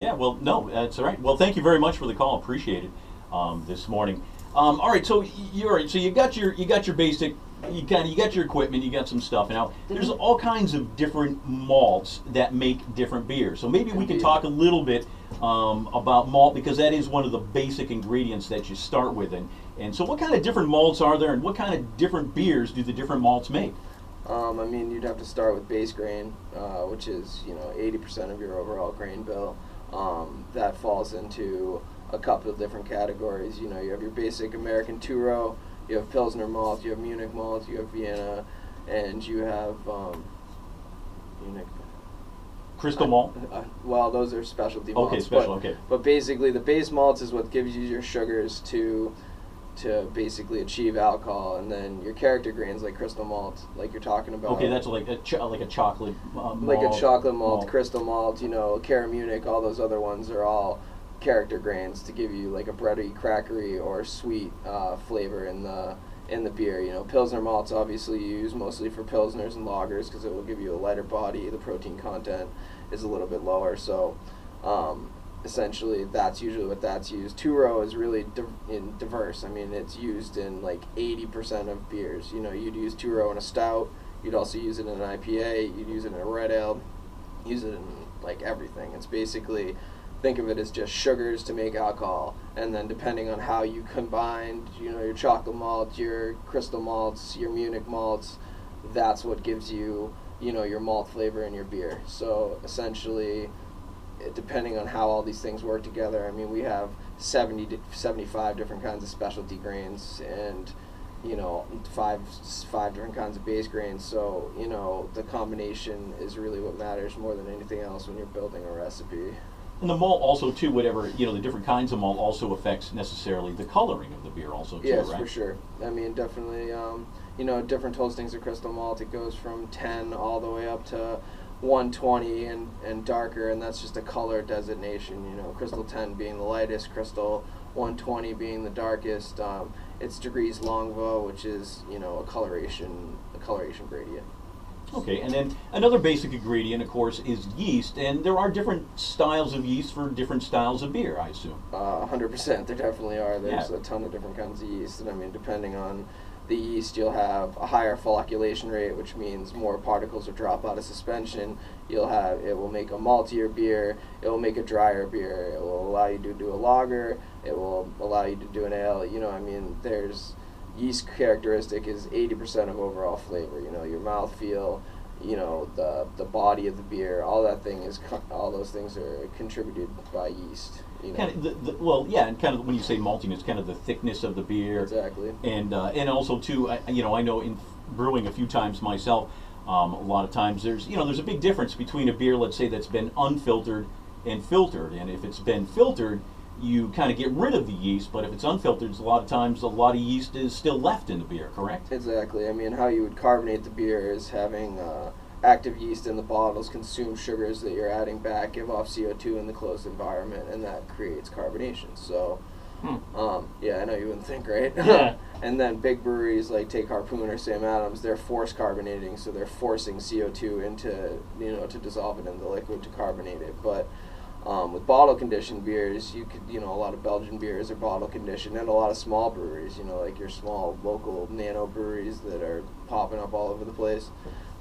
Yeah, well, no, that's all right. Well, thank you very much for the call. Appreciate it this morning. All right, so you got your basic, you got your equipment, you got some stuff. Now, there's all kinds of different malts that make different beers. So maybe we can Indeed. talk a little bit about malt because that is one of the basic ingredients that you start with. And so, what kind of different malts are there, and what kind of different beers do the different malts make? I mean, you'd have to start with base grain, which is 80% of your overall grain bill. That falls into a couple of different categories. You know, you have your basic American two-row, you have Pilsner malt, you have Munich malt, you have Vienna, and you have Munich. Crystal malt. Well, those are specialty malts. Okay, special. But, Okay. but basically, the base malts is what gives you your sugars to basically achieve alcohol, and then your character grains like crystal malt, like you're talking about. Okay, that's like a chocolate malt. Like a chocolate malt, crystal malt, Cara Munich, all those other ones are all character grains to give you like a bready, crackery, or sweet flavor in the beer. Pilsner malts obviously used mostly for pilsners and lagers because it will give you a lighter body. The protein content is a little bit lower, so essentially that's usually what that's used. Two-row is really diverse. I mean, it's used in like 80% of beers. You'd use two-row in a stout. You'd also use it in an IPA. You'd use it in a red ale. Use it in like everything. It's basically, think of it as just sugars to make alcohol, and then depending on how you combine, your chocolate malt, your crystal malts, your Munich malts, that's what gives you, your malt flavor in your beer. So essentially, depending on how all these things work together, I mean, we have 70 to 75 different kinds of specialty grains, and five different kinds of base grains. So the combination is really what matters more than anything else when you're building a recipe. And the malt also too, whatever the different kinds of malt also affects necessarily the coloring of the beer also too, Yes, right? for sure. I mean, definitely. Different toastings of crystal malt. It goes from 10 all the way up to 120 and darker, and that's just a color designation. Crystal 10 being the lightest, crystal 120 being the darkest. It's degrees Longvo, which is a coloration gradient. Okay, and then another basic ingredient, of course, is yeast, and there are different styles of yeast for different styles of beer, I assume. 100%, there definitely are. There's Yeah. a ton of different kinds of yeast, and I mean, depending on the yeast, you'll have a higher flocculation rate, which means more particles will drop out of suspension. It will make a maltier beer, it will make a drier beer, it will allow you to do a lager, it will allow you to do an ale. There's yeast characteristic is 80% of overall flavor. Your mouthfeel, the body of the beer, all those things are contributed by yeast. Kind of well, yeah, and kind of when you say maltiness, kind of the thickness of the beer. Exactly. And also too, I know in brewing a few times myself, a lot of times there's a big difference between a beer, let's say, that's been unfiltered and filtered. And if it's been filtered, you kind of get rid of the yeast, but if it's unfiltered, a lot of times a lot of yeast is still left in the beer, correct? Exactly. I mean, how you would carbonate the beer is having active yeast in the bottles consume sugars that you're adding back, give off CO2 in the closed environment, and that creates carbonation. So, yeah, I know you wouldn't think, right? Yeah. And then big breweries like take Harpoon or Sam Adams, they're force carbonating, so they're forcing CO2 into, to dissolve it in the liquid to carbonate it. But with bottle conditioned beers, you could, a lot of Belgian beers are bottle conditioned, and a lot of small breweries, like your small local nano breweries that are popping up all over the place.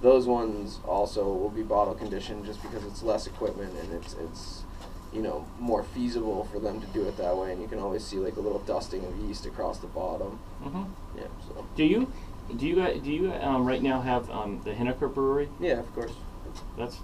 Those ones also will be bottle conditioned just because it's less equipment and it's more feasible for them to do it that way, and you can always see like a little dusting of yeast across the bottom. Mm-hmm. Yeah. So. Do you right now have the Henniker Brewery? Yeah, of course. That's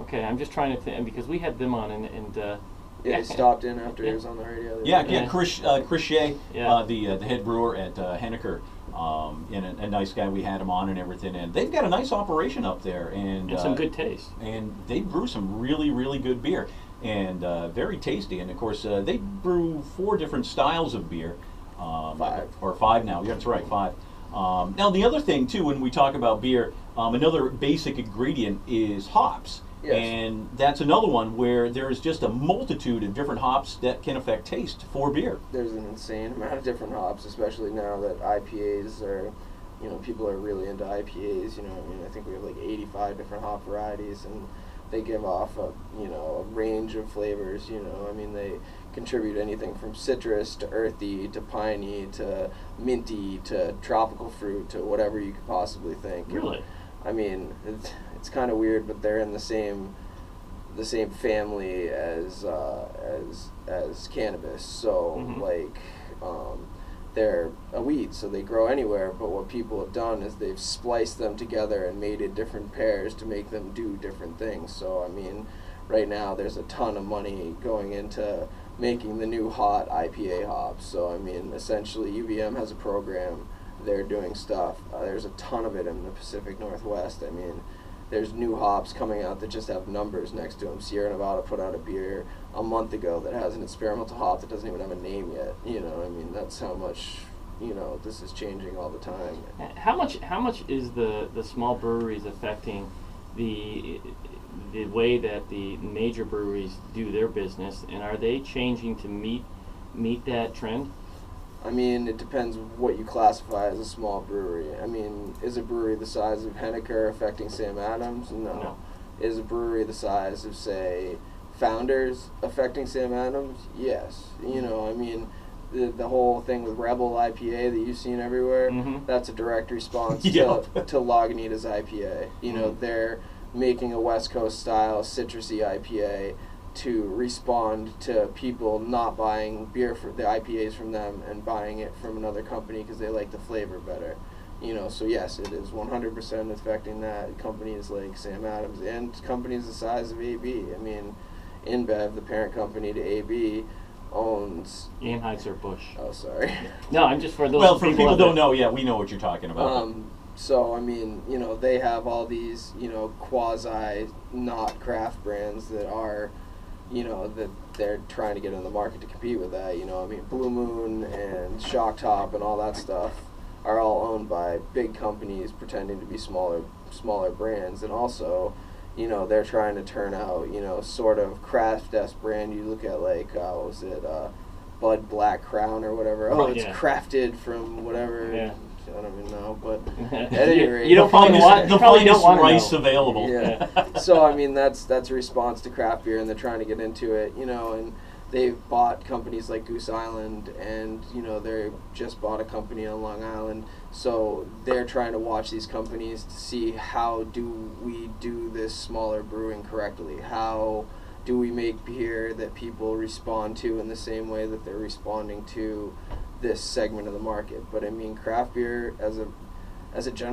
okay. I'm just trying to think because we had them on and Yeah, he stopped in after he was on the radio. Yeah, Chris Shea, Yeah. The head brewer at Henniker, and a nice guy. We had him on and everything, and they've got a nice operation up there, and some good taste. And they brew some really, really good beer, and very tasty. And of course, they brew 4 different styles of beer. 5. Or 5 now. Yeah, that's right, 5. Now the other thing too, when we talk about beer, another basic ingredient is hops. Yes. And that's another one where there is just a multitude of different hops that can affect taste for beer. There's an insane amount of different hops, especially now that IPAs are, people are really into IPAs. I think we have like 85 different hop varieties, and they give off a range of flavors. I mean, they contribute anything from citrus to earthy to piney to minty to tropical fruit to whatever you could possibly think. Really? And, I mean, it's kind of weird, but they're in the same family as cannabis. So they're a weed, so they grow anywhere. But what people have done is they've spliced them together and mated different pairs to make them do different things. So I mean, right now there's a ton of money going into making the new hot IPA hops. So I mean, essentially UVM has a program. They're doing stuff. There's a ton of it in the Pacific Northwest. I mean, there's new hops coming out that just have numbers next to them. Sierra Nevada put out a beer a month ago that has an experimental hop that doesn't even have a name yet. I mean, that's how much, this is changing all the time. How much is the small breweries affecting the way that the major breweries do their business, and are they changing to meet that trend? I mean, it depends what you classify as a small brewery. I mean, is a brewery the size of Henniker affecting Sam Adams? No. Is a brewery the size of, say, Founders affecting Sam Adams? Yes. I mean, the whole thing with Rebel IPA that you've seen everywhere, that's a direct response to Lagunitas IPA. They're making a West Coast style citrusy IPA to respond to people not buying beer for the IPAs from them and buying it from another company because they like the flavor better. So yes, it is 100% affecting that. Companies like Sam Adams and companies the size of AB. I mean, InBev, the parent company to AB, owns Anheuser-Busch. Oh, sorry. No, I'm just for those. Well, for people who don't know, we know what you're talking about. So I mean, they have all these, quasi not craft brands that are, that they're trying to get in the market to compete with that. I mean, Blue Moon and Shock Top and all that stuff are all owned by big companies pretending to be smaller brands, and also, they're trying to turn out, sort of craft-esque brand. You look at like, what was it, Bud Black Crown or whatever. Oh, it's crafted from whatever. Yeah. I don't even know, but at any rate, you don't probably want the finest rice available. Yeah. So I mean, that's a response to craft beer, and they're trying to get into it, and they've bought companies like Goose Island, and they just bought a company on Long Island. So they're trying to watch these companies to see how do we do this smaller brewing correctly. How do we make beer that people respond to in the same way that they're responding to this segment of the market? But I mean, craft beer as a general